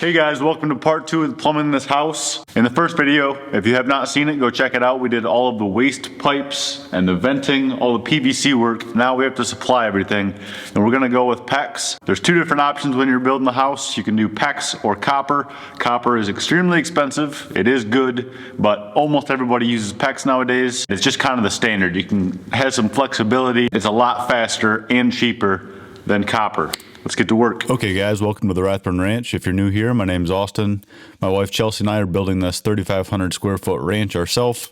Hey guys, welcome to part 2 of plumbing this house. In the first video, if you have not seen it, go check it out. We did all of the waste pipes and the venting, all the PVC work. Now we have to supply everything, and we're gonna go with PEX. There's 2 different options when you're building the house. You can do PEX or copper. Copper is extremely expensive. It is good, but almost everybody uses PEX nowadays. It's just kind of the standard. You can have some flexibility. It's a lot faster and cheaper than copper. Let's get to work. Okay guys, welcome to the Rathburn Ranch. If you're new here, my name's Austin. My wife Chelsey and I are building this 3,500 square foot ranch ourselves.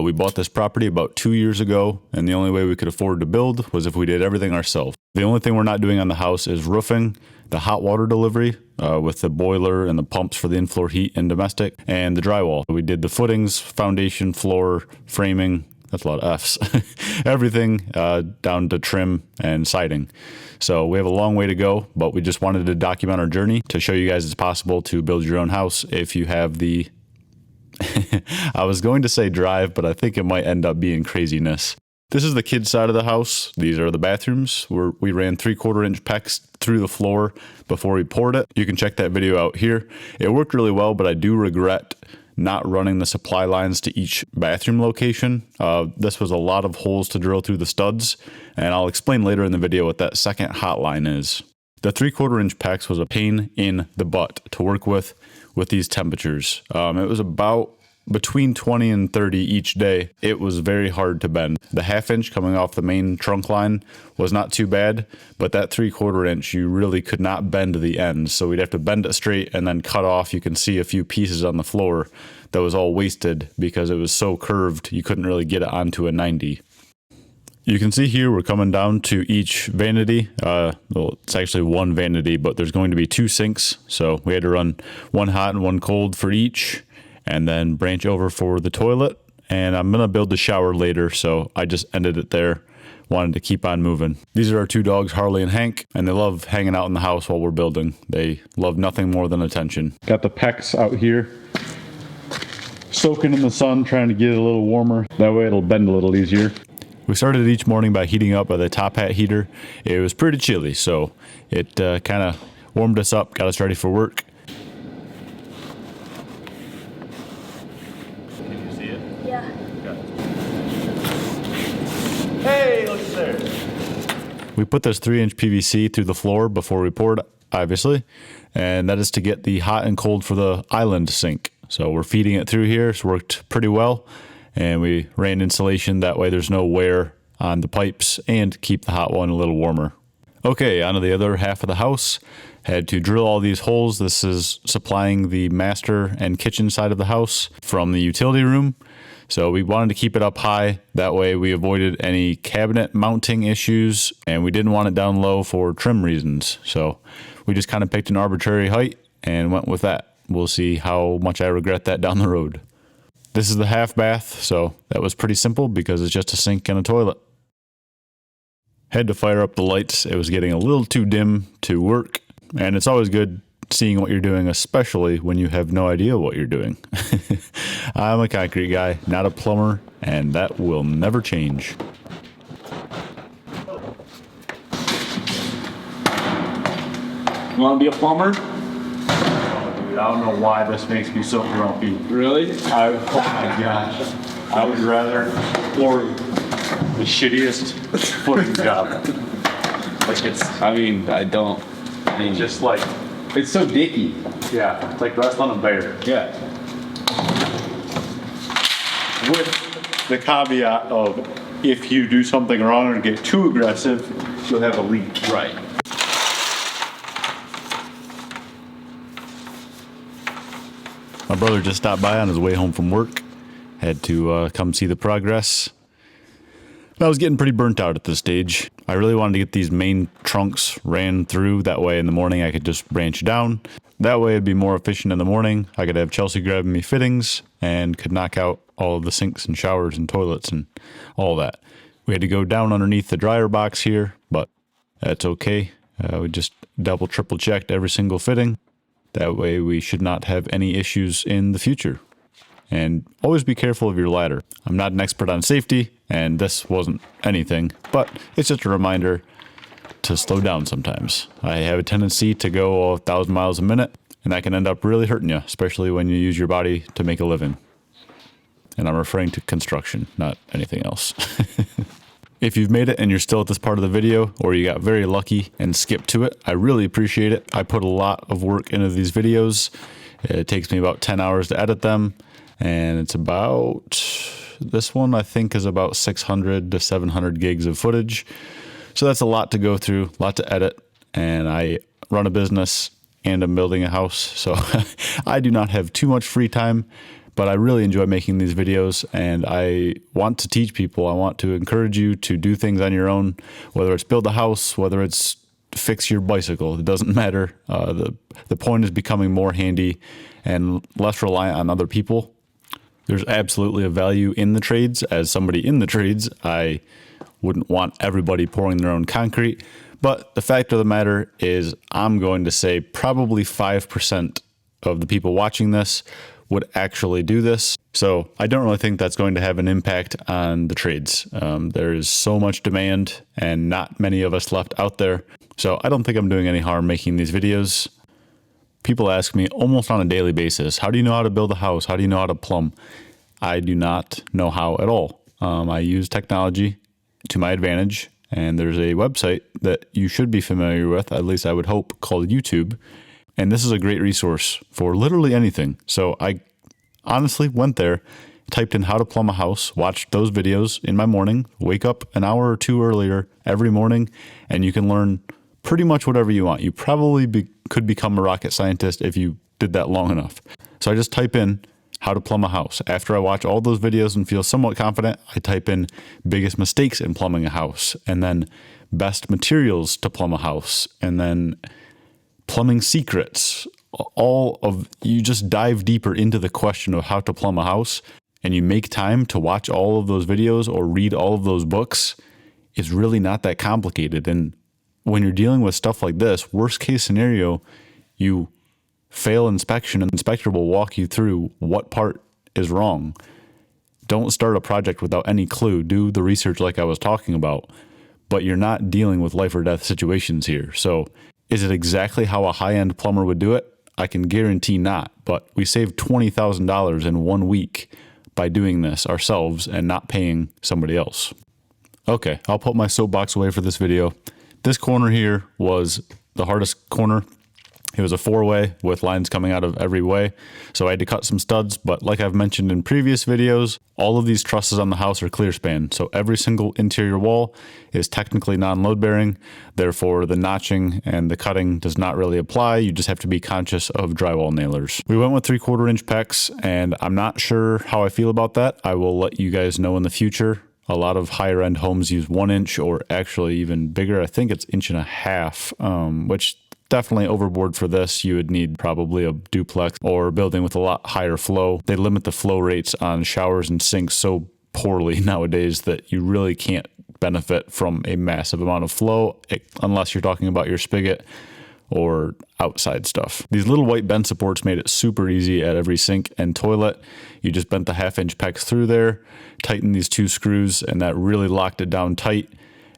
We bought this property about 2 years ago, and the only way we could afford to build was if we did everything ourselves. The only thing we're not doing on the house is roofing, the hot water delivery with the boiler and the pumps for the in-floor heat and domestic, and the drywall. We did the footings, foundation, floor, framing. That's a lot of F's. Everything down to trim and siding. So we have a long way to go, but we just wanted to document our journey to show you guys it's possible to build your own house if you have the, I was going to say drive, but I think it might end up being craziness. This is the kids' side of the house. These are the bathrooms. We ran 3/4 inch PEX through the floor before we poured it. You can check that video out here. It worked really well, but I do regret not running the supply lines to each bathroom location. This was a lot of holes to drill through the studs, and I'll explain later in the video what that second hot line is. The 3/4 inch PEX was a pain in the butt to work with these temperatures. It was about between 20 and 30 each day. It was very hard to bend. The 1/2 inch coming off the main trunk line was not too bad, but that 3/4 inch, you really could not bend the ends. So we'd have to bend it straight and then cut off. You can see a few pieces on the floor that was all wasted because it was so curved, you couldn't really get it onto a 90. You can see here we're coming down to each vanity. Well, it's actually one vanity, but there's going to be 2 sinks. So we had to run one hot and one cold for each, and then branch over for the toilet. And I'm gonna build the shower later, so I just ended it there. Wanted to keep on moving. These are our 2 dogs, Harley and Hank, and they love hanging out in the house while we're building. They love nothing more than attention. Got the PEX out here, soaking in the sun, trying to get it a little warmer. That way it'll bend a little easier. We started each morning by heating up with a top hat heater. It was pretty chilly, so it kind of warmed us up, got us ready for work. Hey, look there. We put this 3-inch PVC through the floor before we poured, obviously, and that is to get the hot and cold for the island sink. So we're feeding it through here. It's worked pretty well, and we ran insulation that way there's no wear on the pipes and keep the hot one a little warmer. Okay, on to the other half of the house. Had to drill all these holes. This is supplying the master and kitchen side of the house from the utility room. So we wanted to keep it up high. That way we avoided any cabinet mounting issues, and we didn't want it down low for trim reasons. So we just kind of picked an arbitrary height and went with that. We'll see how much I regret that down the road. This is the half bath, so that was pretty simple because it's just a sink and a toilet. Had to fire up the lights. It was getting a little too dim to work, and it's always good seeing what you're doing, especially when you have no idea what you're doing. I'm a concrete guy, not a plumber, and that will never change. You want to be a plumber? Oh, dude, I don't know why this makes me so grumpy. Really? Oh my gosh. I would rather floor the shittiest footing job. Like just like, it's so dicky. yeah, it's like wrestling a bear. Yeah. With the caveat of if you do something wrong or get too aggressive, you'll have a leak. Right. My brother just stopped by on his way home from work. Had to come see the progress. I was getting pretty burnt out at this stage. I really wanted to get these main trunks ran through. That way in the morning I could just branch down. That way it'd be more efficient in the morning. I could have Chelsey grabbing me fittings and could knock out all of the sinks and showers and toilets and all that. We had to go down underneath the dryer box here, but that's okay. We just double, triple checked every single fitting. That way we should not have any issues in the future. And always be careful of your ladder. I'm not an expert on safety, and this wasn't anything, but it's just a reminder to slow down sometimes. I have a tendency to go 1,000 miles a minute. And that can end up really hurting you, especially when you use your body to make a living. And I'm referring to construction, not anything else. If you've made it and you're still at this part of the video, or you got very lucky and skipped to it, I really appreciate it. I put a lot of work into these videos. It takes me about 10 hours to edit them. And it's about, this one I think is about 600 to 700 gigs of footage. So that's a lot to go through, a lot to edit. And I run a business and I'm building a house. So I do not have too much free time. But I really enjoy making these videos, and I want to teach people. I want to encourage you to do things on your own, whether it's build a house, whether it's fix your bicycle. It doesn't matter. The point is becoming more handy and less reliant on other people. There's absolutely a value in the trades. As somebody in the trades, I wouldn't want everybody pouring their own concrete. But the fact of the matter is, I'm going to say probably 5% of the people watching this would actually do this. So I don't really think that's going to have an impact on the trades. There is so much demand and not many of us left out there. So I don't think I'm doing any harm making these videos. People ask me almost on a daily basis, how do you know how to build a house? How do you know how to plumb? I do not know how at all. I use technology to my advantage. And there's a website that you should be familiar with, at least I would hope, called YouTube. And this is a great resource for literally anything. So I honestly went there, typed in how to plumb a house, watched those videos in my morning, wake up an hour or two earlier every morning, and you can learn pretty much whatever you want. You probably could become a rocket scientist if you did that long enough. So I just type in how to plumb a house. After I watch all those videos and feel somewhat confident, I type in biggest mistakes in plumbing a house, and then best materials to plumb a house, and then plumbing secrets. You just dive deeper into the question of how to plumb a house, and you make time to watch all of those videos or read all of those books. It's really not that complicated. And when you're dealing with stuff like this, worst case scenario, you fail inspection, and the inspector will walk you through what part is wrong. Don't start a project without any clue. Do the research like I was talking about, but you're not dealing with life or death situations here. So is it exactly how a high-end plumber would do it? I can guarantee not, but we saved $20,000 in 1 week by doing this ourselves and not paying somebody else. Okay, I'll put my soapbox away for this video. This corner here was the hardest corner. It was a 4-way with lines coming out of every way. So I had to cut some studs, but like I've mentioned in previous videos, all of these trusses on the house are clear span. So every single interior wall is technically non-load bearing. Therefore, the notching and the cutting does not really apply. You just have to be conscious of drywall nailers. We went with 3/4 inch pecs, and I'm not sure how I feel about that. I will let you guys know in the future. A lot of higher end homes use 1 inch or actually even bigger. I think it's 1.5 inches, which definitely overboard for this. You would need probably a duplex or a building with a lot higher flow. They limit the flow rates on showers and sinks so poorly nowadays that you really can't benefit from a massive amount of flow unless you're talking about your spigot or outside stuff. These little white bend supports made it super easy at every sink and toilet. You just bent the 1/2 inch pecs through there, tightened these 2 screws, and that really locked it down tight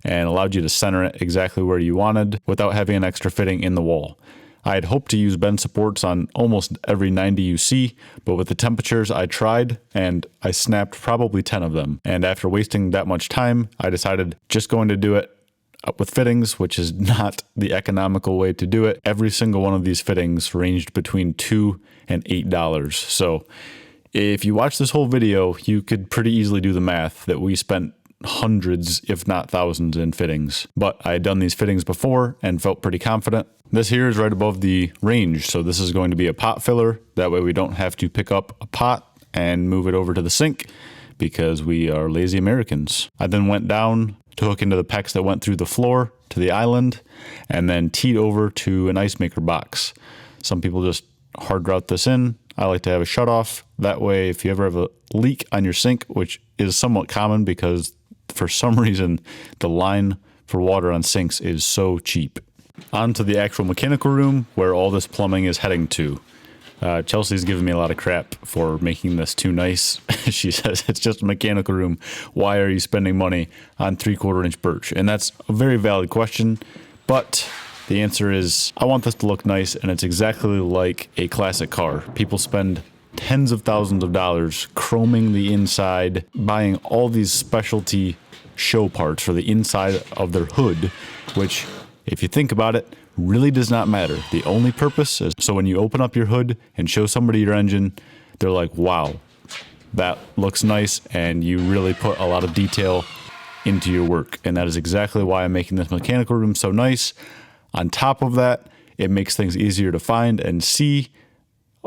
and allowed you to center it exactly where you wanted without having an extra fitting in the wall. I had hoped to use bend supports on almost every 90 you see, but with the temperatures I tried and I snapped probably 10 of them. And after wasting that much time, I decided just going to do it with fittings, which is not the economical way to do it. Every single one of these fittings ranged between $2 and $8. So if you watch this whole video, you could pretty easily do the math that we spent hundreds, if not thousands, in fittings. But I had done these fittings before and felt pretty confident. This here is right above the range, so this is going to be a pot filler. That way we don't have to pick up a pot and move it over to the sink because we are lazy Americans. I then went down to hook into the pecs that went through the floor to the island and then teed over to an ice maker box. Some people just hard route this in. I like to have a shutoff. That way, if you ever have a leak on your sink, which is somewhat common because for some reason, the line for water on sinks is so cheap. On to the actual mechanical room where all this plumbing is heading to. Chelsea's giving me a lot of crap for making this too nice. She says, it's just a mechanical room. Why are you spending money on 3/4 inch birch? And that's a very valid question, but The answer is, I want this to look nice, and it's exactly like a classic car. People spend tens of thousands of dollars chroming the inside, buying all these specialty show parts for the inside of their hood, which, if you think about it, really does not matter. The only purpose is so when you open up your hood and show somebody your engine, they're like, wow, that looks nice, and you really put a lot of detail into your work. And that is exactly why I'm making this mechanical room so nice. On top of that, it makes things easier to find and see.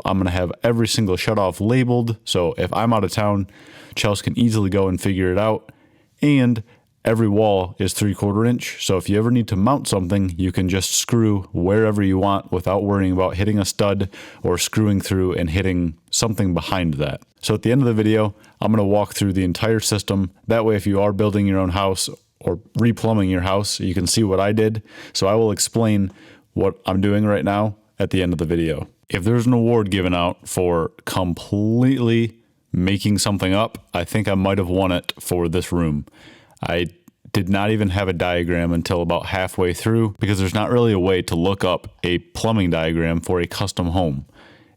I'm going to have every single shutoff labeled, so if I'm out of town, Chelsey can easily go and figure it out. And every wall is 3/4 inch, so if you ever need to mount something, you can just screw wherever you want without worrying about hitting a stud or screwing through and hitting something behind that. So at the end of the video, I'm going to walk through the entire system. That way, if you are building your own house or replumbing your house, you can see what I did. So I will explain what I'm doing right now at the end of the video. If there's an award given out for completely making something up, I think I might have won it for this room. I did not even have a diagram until about halfway through, because there's not really a way to look up a plumbing diagram for a custom home.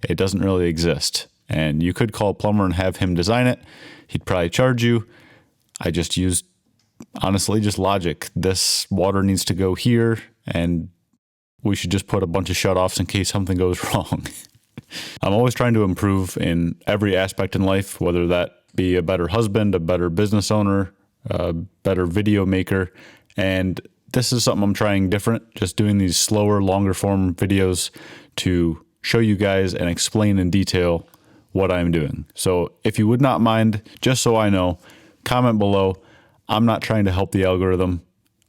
It doesn't really exist. And you could call a plumber and have him design it. He'd probably charge you. I just used, honestly, just logic. This water needs to go here, and we should just put a bunch of shutoffs in case something goes wrong. I'm always trying to improve in every aspect in life, whether that be a better husband, a better business owner, a better video maker. And this is something I'm trying different, just doing these slower, longer form videos to show you guys and explain in detail what I'm doing. So if you would not mind, just so I know, comment below. I'm not trying to help the algorithm,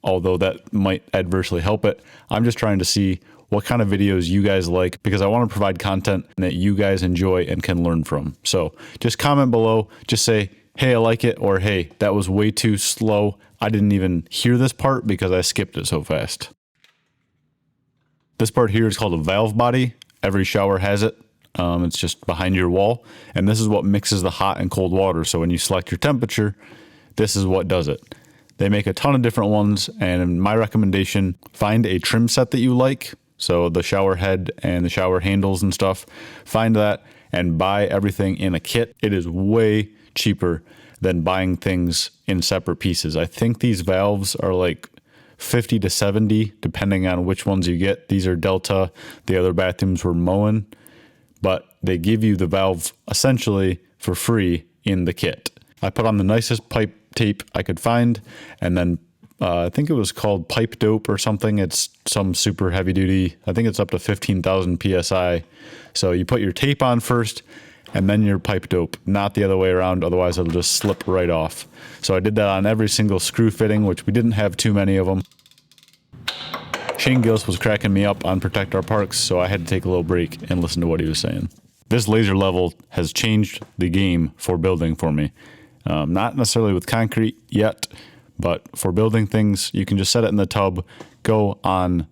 although that might adversely help it. I'm just trying to see what kind of videos you guys like, because I want to provide content that you guys enjoy and can learn from. So just comment below, just say, hey, I like it, or hey, that was way too slow. I didn't even hear this part because I skipped it so fast. This part here is called a valve body. Every shower has it. It's just behind your wall, and this is what mixes the hot and cold water. So when you select your temperature, this is what does it. They make a ton of different ones, and my recommendation, find a trim set that you like. So the shower head and the shower handles and stuff, find that and buy everything in a kit. It is way cheaper than buying things in separate pieces. I think these valves are like 50 to 70, depending on which ones you get. These are Delta. The other bathrooms were Moen, but they give you the valve essentially for free in the kit. I put on the nicest pipe tape I could find, and then I think it was called pipe dope or something. It's some super heavy duty. I think it's up to 15,000 PSI. So you put your tape on first and then your pipe dope, not the other way around. Otherwise it'll just slip right off. So I did that on every single screw fitting, which we didn't have too many of them. Shingles was cracking me up on Protect Our Parks, so I had to take a little break and listen to what he was saying. This laser level has changed the game for building for me. Not necessarily with concrete yet, but for building things, you can just set it in the tub, go on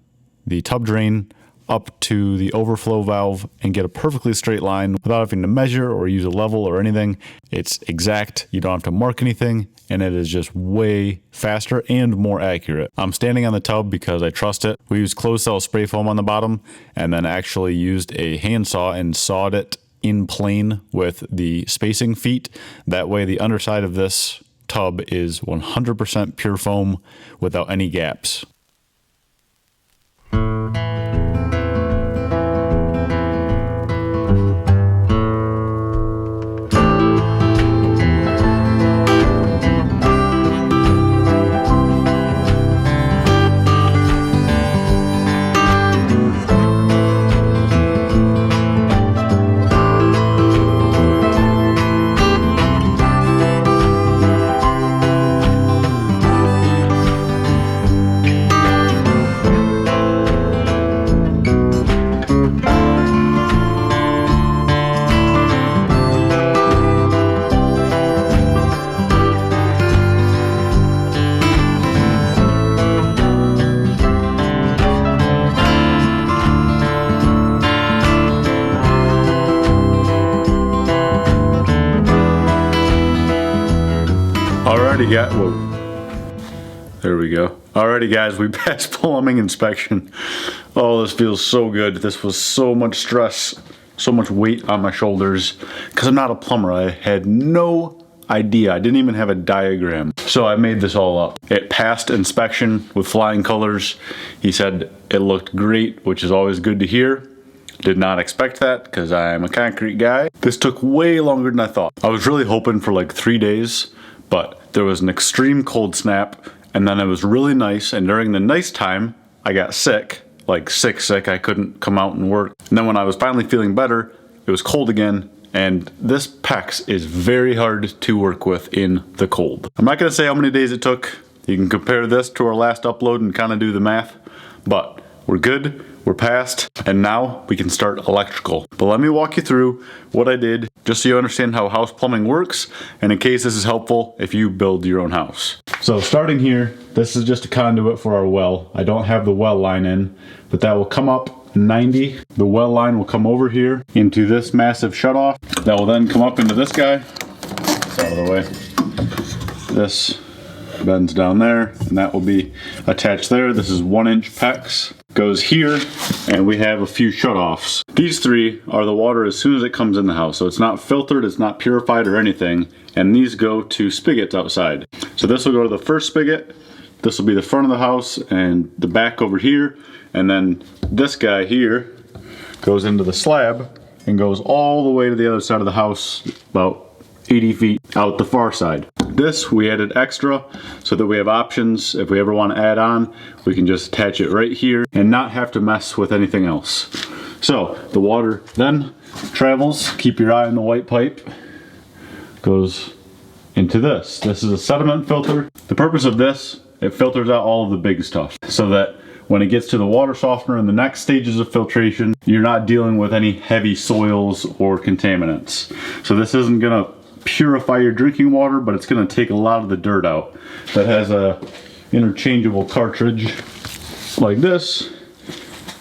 the tub drain up to the overflow valve and get a perfectly straight line without having to measure or use a level or anything. It's exact. You don't have to mark anything, and it is just way faster and more accurate. I'm standing on the tub because I trust it. We used closed cell spray foam on the bottom, and then actually used a handsaw and sawed it in plane with the spacing feet. That way the underside of this tub is 100% pure foam without any gaps. Already got, whoa, there we go. Alrighty guys, we passed plumbing inspection. Oh, this feels so good. This was so much stress, so much weight on my shoulders. Because I'm not a plumber, I had no idea. I didn't even have a diagram. So I made this all up. It passed inspection with flying colors. He said it looked great, which is always good to hear. Did not expect that because I'm a concrete guy. This took way longer than I thought. I was really hoping for like 3 days, but there was an extreme cold snap, and then it was really nice, and during the nice time, I got sick, like sick. I couldn't come out and work. And then when I was finally feeling better, it was cold again, and this PEX is very hard to work with in the cold. I'm not gonna say how many days it took. You can compare this to our last upload and kind of do the math, but we're good, we're past, and now we can start electrical. But let me walk you through what I did, just so you understand how house plumbing works, and in case this is helpful if you build your own house. So starting here, this is just a conduit for our well. I don't have the well line in, but that will come up 90. The well line will come over here into this massive shutoff. That will then come up into this guy. It's out of the way. This bends down there, and that will be attached there. This is 1-inch PEX. Goes here, and we have a few shutoffs. These three are the water as soon as it comes in the house. So it's not filtered, it's not purified or anything. And these go to spigots outside. So this will go to the first spigot. This will be the front of the house and the back over here. And then this guy here goes into the slab and goes all the way to the other side of the house, about 80 feet out the far side. This we added extra so that we have options. If we ever want to add on, we can just attach it right here and not have to mess with anything else. So the water then travels, keep your eye on the white pipe, goes into this. This is a sediment filter. The purpose of this, it filters out all of the big stuff so that when it gets to the water softener and the next stages of filtration, you're not dealing with any heavy soils or contaminants. So this isn't gonna purify your drinking water, but it's gonna take a lot of the dirt out. That has a interchangeable cartridge like this,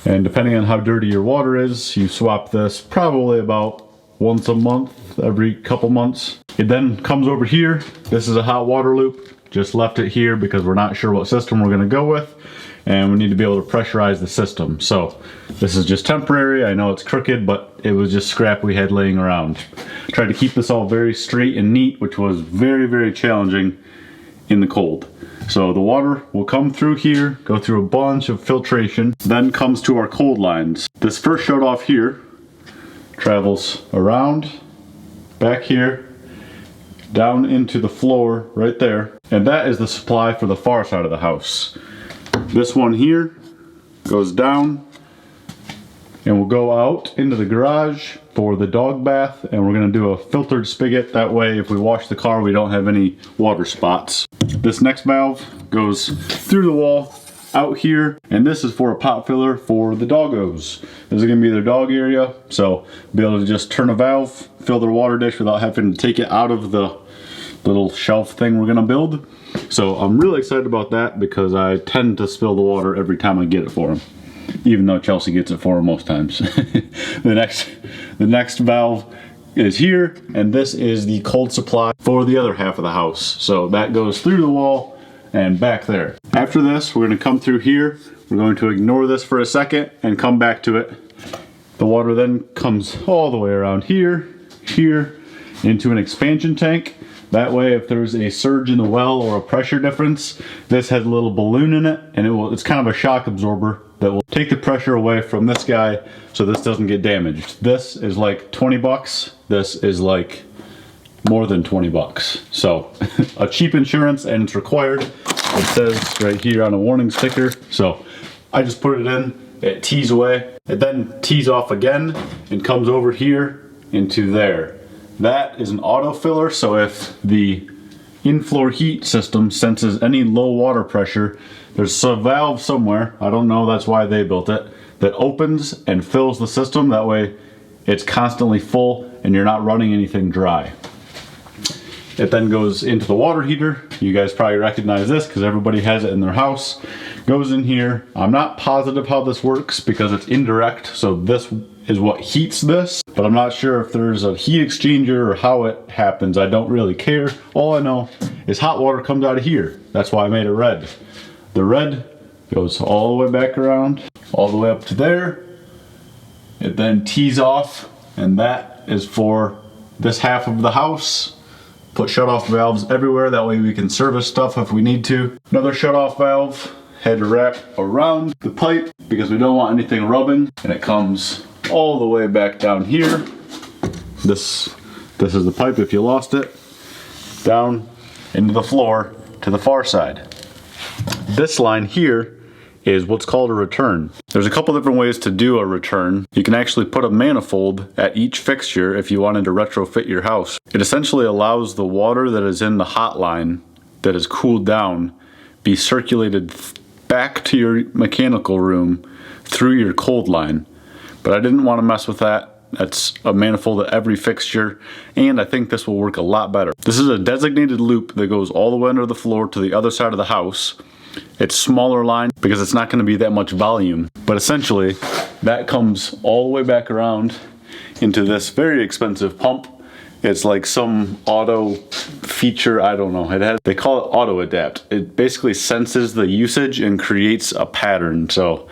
and depending on how dirty your water is, you swap this probably about once a month, every couple months. It then comes over here. This is a hot water loop. Just left it here because we're not sure what system we're gonna go with, and we need to be able to pressurize the system. So this is just temporary. I know it's crooked, but it was just scrap we had laying around. Tried to keep this all very straight and neat, which was very challenging in the cold. So the water will come through here, go through a bunch of filtration, then comes to our cold lines. This first shut off here travels around, back here, down into the floor right there, and that is the supply for the far side of the house. This one here goes down and will go out into the garage for the dog bath, and we're going to do a filtered spigot. That way if we wash the car we don't have any water spots. This next valve goes through the wall out here, and this is for a pot filler for the doggos. This is going to be their dog area, so be able to just turn a valve, fill their water dish without having to take it out of the little shelf thing we're going to build. So I'm really excited about that because I tend to spill the water every time I get it for them, even though Chelsea gets it for him most times. The next valve is here, and this is the cold supply for the other half of the house. So that goes through the wall and back there. After this, we're going to come through here. We're going to ignore this for a second and come back to it. The water then comes all the way around here, into an expansion tank. That way, if there's a surge in the well or a pressure difference, this has a little balloon in it, and it's kind of a shock absorber that will take the pressure away from this guy so this doesn't get damaged. This is like 20 bucks. This is like more than 20 bucks. So a cheap insurance, and it's required. It says right here on a warning sticker. So I just put it in, it tees away. It then tees off again and comes over here into there. That is an auto filler, so if the in-floor heat system senses any low water pressure, there's a valve somewhere, I don't know, that's why they built it, that opens and fills the system. That way it's constantly full and you're not running anything dry. It then goes into the water heater. You guys probably recognize this because everybody has it in their house. Goes in here. I'm not positive how this works because it's indirect, so this is what heats this, but I'm not sure if there's a heat exchanger or how it happens. I don't really care. All I know is hot water comes out of here. That's why I made it red. the red goes all the way back around, all the way up to there. It then tees off, and that is for this half of the house. Put shutoff valves everywhere, that way we can service stuff if we need to. Another shutoff valve had to wrap around the pipe because we don't want anything rubbing, and it comes all the way back down here. This is the pipe if you lost it, down into the floor to the far side. This line here is what's called a return. There's a couple different ways to do a return. You can actually put a manifold at each fixture if you wanted to retrofit your house. It essentially allows the water that is in the hot line that is cooled down be circulated back to your mechanical room through your cold line. But I didn't want to mess with that. That's a manifold at every fixture, and I think this will work a lot better. This is a designated loop that goes all the way under the floor to the other side of the house. It's smaller line because it's not going to be that much volume, but essentially that comes all the way back around into this very expensive pump. It's like some auto feature, I don't know. They call it auto adapt. It basically senses the usage and creates a pattern. So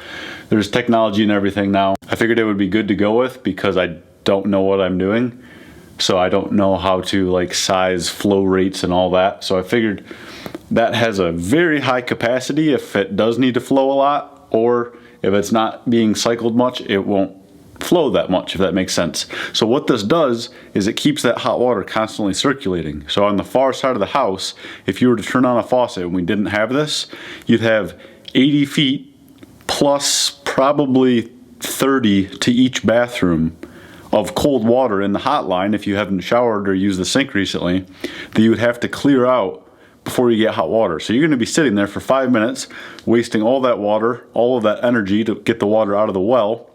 there's technology and everything now. I figured it would be good to go with because I don't know what I'm doing. So I don't know how to like size flow rates and all that. So I figured that has a very high capacity if it does need to flow a lot, or if it's not being cycled much, it won't flow that much, if that makes sense. So what this does is it keeps that hot water constantly circulating. So on the far side of the house, if you were to turn on a faucet and we didn't have this, you'd have 80 feet plus probably 30 to each bathroom of cold water in the hot line if you haven't showered or used the sink recently, that you would have to clear out before you get hot water. So you're going to be sitting there for 5 minutes wasting all that water, all of that energy to get the water out of the well,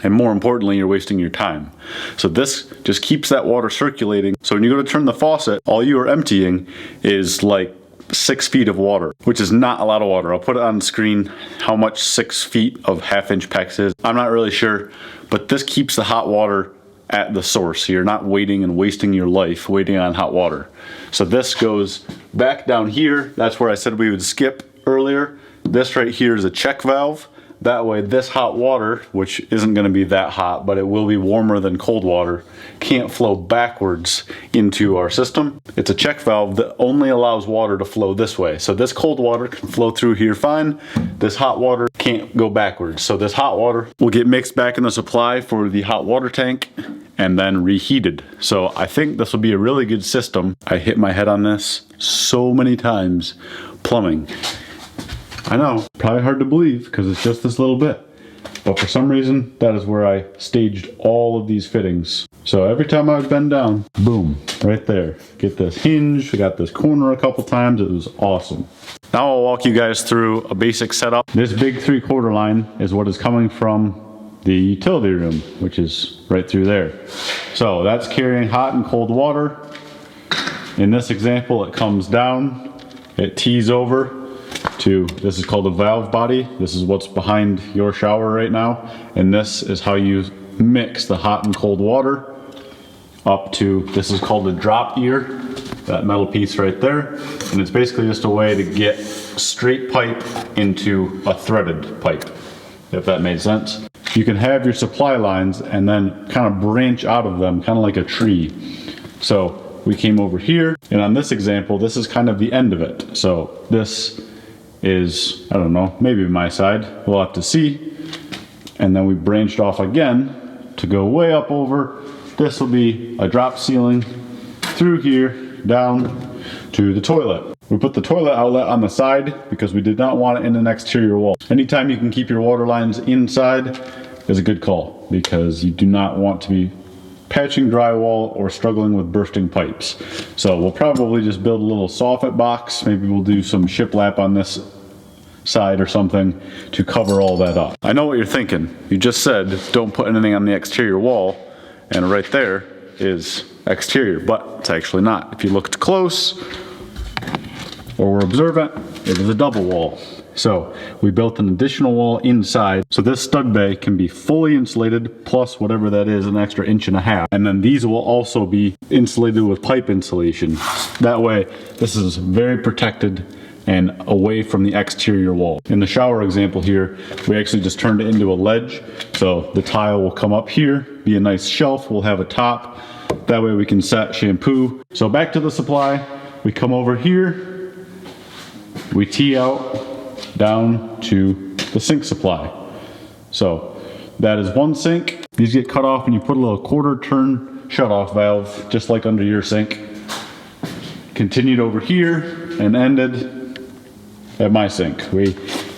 and more importantly, you're wasting your time. So this just keeps that water circulating. So when you go to turn the faucet, all you are emptying is like 6 feet of water, which is not a lot of water. I'll put it on the screen how much 6 feet of half-inch PEX is. I'm not really sure, but this keeps the hot water at the source. So you're not waiting and wasting your life waiting on hot water. So this goes back down here. That's where I said we would skip earlier. This right here is a check valve. That way this hot water, which isn't going to be that hot, but it will be warmer than cold water, can't flow backwards into our system. It's a check valve that only allows water to flow this way. So this cold water can flow through here fine. This hot water can't go backwards. So this hot water will get mixed back in the supply for the hot water tank and then reheated. So I think this will be a really good system. I hit my head on this so many times. Plumbing. I know, probably hard to believe because it's just this little bit. But for some reason, that is where I staged all of these fittings. So every time I've been down, boom, right there. Get this hinge, we got this corner a couple times, it was awesome. Now I'll walk you guys through a basic setup. This big 3/4 line is what is coming from the utility room, which is right through there. So that's carrying hot and cold water. In this example, it comes down, it tees over to, this is called a valve body. This is what's behind your shower right now. And this is how you mix the hot and cold water up to, this is called a drop ear, that metal piece right there. And it's basically just a way to get straight pipe into a threaded pipe, if that made sense. You can have your supply lines and then kind of branch out of them, kind of like a tree. So we came over here, and on this example, this is kind of the end of it. So this is, I don't know, maybe my side, we'll have to see. And then we branched off again to go way up over. This will be a drop ceiling through here, down to the toilet. We put the toilet outlet on the side because we did not want it in an exterior wall. Anytime you can keep your water lines inside is a good call because you do not want to be patching drywall or struggling with bursting pipes. So we'll probably just build a little soffit box. Maybe we'll do some shiplap on this side or something to cover all that up. I know what you're thinking. You just said don't put anything on the exterior wall, and right there is exterior, but it's actually not. If you looked close or were observant, it is a double wall. So we built an additional wall inside. So this stud bay can be fully insulated plus whatever that is, an extra 1.5 inches. And then these will also be insulated with pipe insulation. That way, this is very protected and away from the exterior wall. In the shower example here, we actually just turned it into a ledge. So the tile will come up here, be a nice shelf, we'll have a top. That way we can set shampoo. So back to the supply, we come over here, we tee out down to the sink supply. So that is one sink. These get cut off and you put a little quarter turn shut-off valve, just like under your sink. Continued over here and ended at my sink. We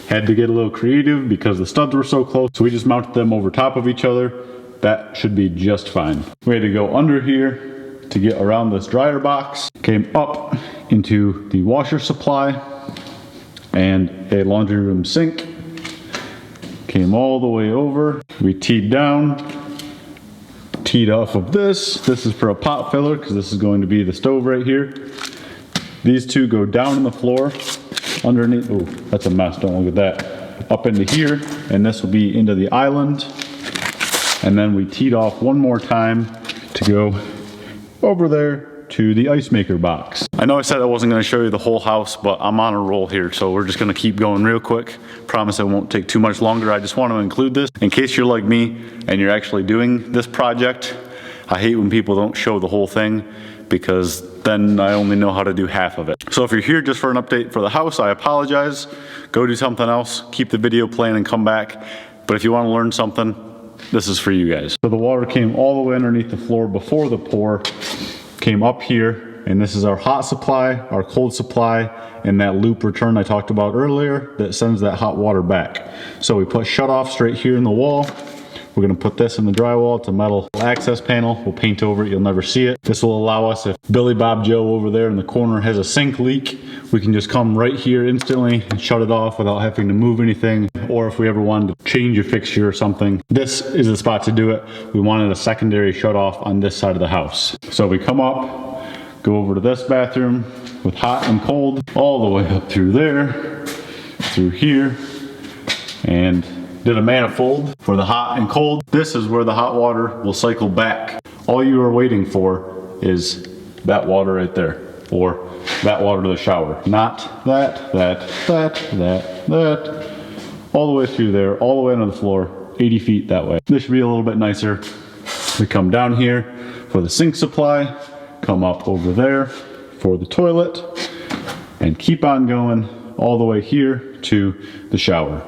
had to get a little creative because the studs were so close, so we just mounted them over top of each other. That should be just fine. We had to go under here to get around this dryer box. Came up into the washer supply and a laundry room sink. Came all the way over. We teed down, teed off of this. This is for a pot filler because this is going to be the stove right here. These two go down in the floor underneath. Oh, that's a mess, don't look at that. Up into here, and this will be into the island. And then we teed off one more time to go over there to the ice maker box. I know I said I wasn't going to show you the whole house, but I'm on a roll here, so we're just going to keep going real quick. Promise it won't take too much longer. I just want to include this in case you're like me and you're actually doing this project. I hate when people don't show the whole thing because then I only know how to do half of it. So if you're here just for an update for the house, I apologize. Go do something else. Keep the video playing and come back. But if you want to learn something, this is for you guys. So the water came all the way underneath the floor before the pour, came up here, and this is our hot supply, our cold supply, and that loop return I talked about earlier that sends that hot water back. So we put shut off straight here in the wall. We're gonna put this in the drywall. It's a metal access panel. We'll paint over it, you'll never see it. This will allow us, if Billy Bob Joe over there in the corner has a sink leak, we can just come right here instantly and shut it off without having to move anything. Or if we ever wanted to change a fixture or something, this is the spot to do it. We wanted a secondary shut off on this side of the house. So we come up, go over to this bathroom with hot and cold, all the way up through there, through here, and did a manifold for the hot and cold. This is where the hot water will cycle back. All you are waiting for is that water right there, or that water to the shower. Not that, all the way through there, all the way under the floor, 80 feet that way. This should be a little bit nicer. We come down here for the sink supply, come up over there for the toilet, and keep on going all the way here to the shower.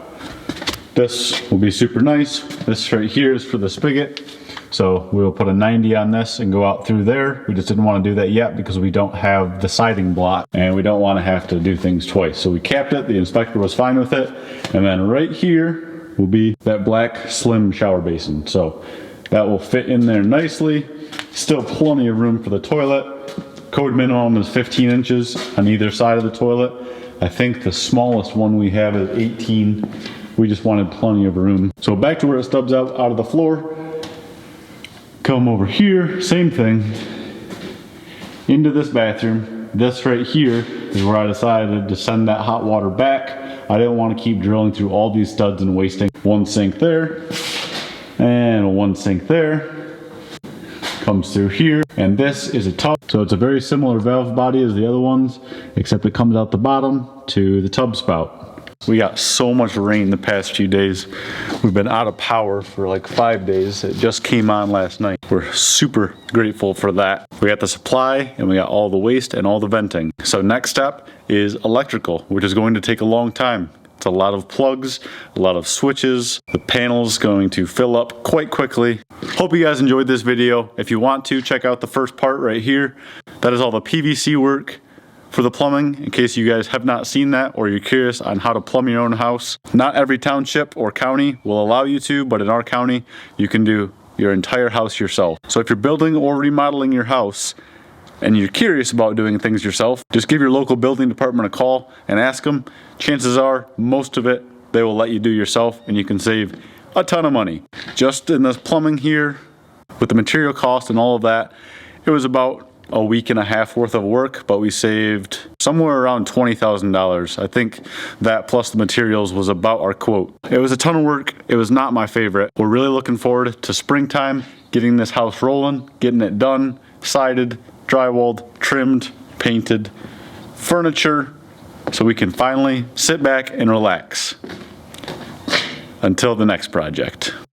This will be super nice. This right here is for the spigot. So we'll put a 90 on this and go out through there. We just didn't want to do that yet because we don't have the siding block and we don't want to have to do things twice. So we capped it, the inspector was fine with it. And then right here will be that black slim shower basin. So that will fit in there nicely. Still plenty of room for the toilet. Code minimum is 15 inches on either side of the toilet. I think the smallest one we have is 18. We just wanted plenty of room. So back to where it stubs out of the floor. Come over here, same thing. Into this bathroom. This right here is where I decided to send that hot water back. I didn't want to keep drilling through all these studs and wasting. One sink there, and one sink there. Comes through here, and this is a tub. So it's a very similar valve body as the other ones, except it comes out the bottom to the tub spout. We got so much rain the past few days. We've been out of power for like 5 days. It just came on last night. We're super grateful for that. We got the supply and we got all the waste and all the venting. So next step is electrical, which is going to take a long time. It's a lot of plugs, a lot of switches. The panel's going to fill up quite quickly. Hope you guys enjoyed this video. If you want to, check out the first part right here. That is all the PVC work for the plumbing, in case you guys have not seen that or you're curious on how to plumb your own house. Not every township or county will allow you to, but in our county, you can do your entire house yourself. So if you're building or remodeling your house and you're curious about doing things yourself, just give your local building department a call and ask them. Chances are, most of it, they will let you do yourself and you can save a ton of money. Just in this plumbing here, with the material cost and all of that, it was about a week and a half worth of work, but we saved somewhere around $20,000. I think that plus the materials was about our quote. It was a ton of work. It was not my favorite. We're really looking forward to springtime, getting this house rolling, getting it done, sided, drywalled, trimmed, painted, furniture, so we can finally sit back and relax until the next project.